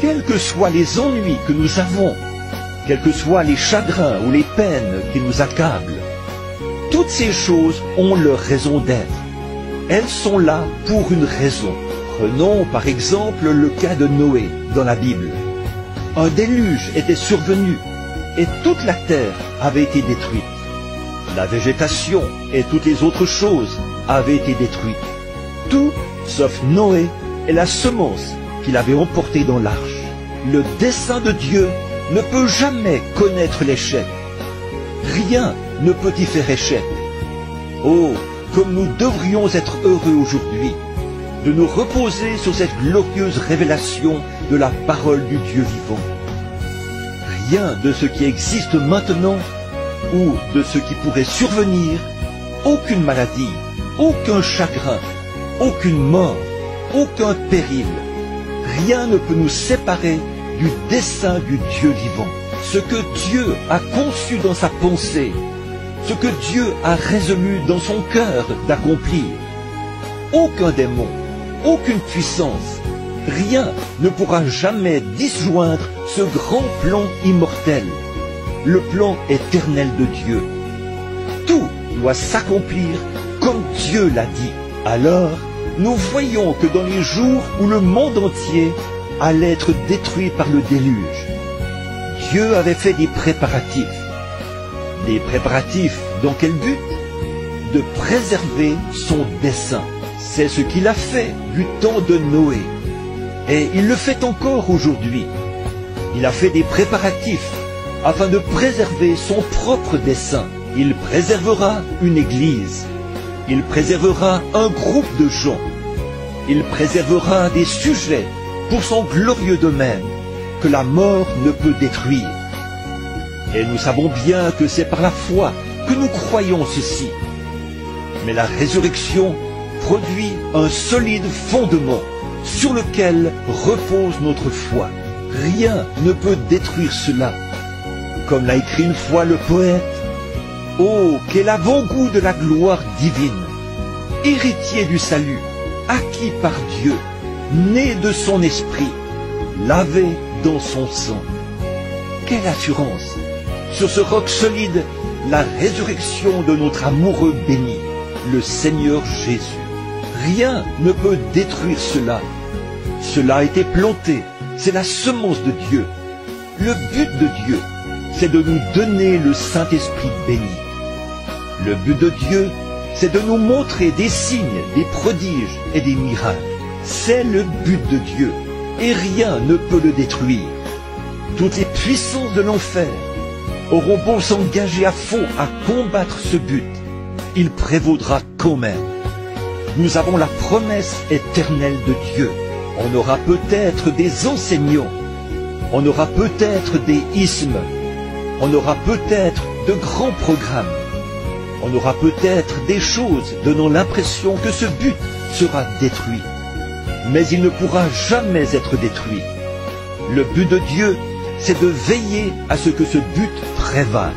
quels que soient les ennuis que nous avons, quels que soient les chagrins ou les peines qui nous accablent, toutes ces choses ont leur raison d'être. Elles sont là pour une raison. Prenons par exemple le cas de Noé dans la Bible. Un déluge était survenu et toute la terre avait été détruite. La végétation et toutes les autres choses avaient été détruites. Tout sauf Noé et la semence qu'il avait emportée dans l'arche. Le dessein de Dieu ne peut jamais connaître l'échec. Rien ne peut y faire échec. Oh, comme nous devrions être heureux aujourd'hui de nous reposer sur cette glorieuse révélation de la parole du Dieu vivant. Rien de ce qui existe maintenant ou de ce qui pourrait survenir, aucune maladie, aucun chagrin, aucune mort, aucun péril, rien ne peut nous séparer du dessein du Dieu vivant. Ce que Dieu a conçu dans sa pensée, ce que Dieu a résolu dans son cœur d'accomplir. Aucun démon, aucune puissance, rien ne pourra jamais disjoindre ce grand plan immortel, le plan éternel de Dieu. Tout doit s'accomplir comme Dieu l'a dit. Alors, nous voyons que dans les jours où le monde entier allait être détruit par le déluge, Dieu avait fait des préparatifs. Des préparatifs dans quel but? De préserver son dessein. C'est ce qu'il a fait du temps de Noé. Et il le fait encore aujourd'hui. Il a fait des préparatifs afin de préserver son propre dessein. Il préservera une église. Il préservera un groupe de gens. Il préservera des sujets pour son glorieux domaine que la mort ne peut détruire. Et nous savons bien que c'est par la foi que nous croyons ceci. Mais la résurrection produit un solide fondement sur lequel repose notre foi. Rien ne peut détruire cela. Comme l'a écrit une fois le poète, « Oh, quel avant-goût de la gloire divine, héritier du salut, acquis par Dieu, né de son esprit, lavé dans son sang. » Quelle assurance! Sur ce roc solide, la résurrection de notre amoureux béni, le Seigneur Jésus. Rien ne peut détruire cela. Cela a été planté, c'est la semence de Dieu. Le but de Dieu, c'est de nous donner le Saint-Esprit béni. Le but de Dieu, c'est de nous montrer des signes, des prodiges et des miracles. C'est le but de Dieu, et rien ne peut le détruire. Toutes les puissances de l'enfer auront beau s'engager à fond à combattre ce but, il prévaudra quand même. Nous avons la promesse éternelle de Dieu. On aura peut-être des enseignants, on aura peut-être des ismes, on aura peut-être de grands programmes, on aura peut-être des choses donnant l'impression que ce but sera détruit. Mais il ne pourra jamais être détruit. Le but de Dieu, c'est de veiller à ce que ce but prévale.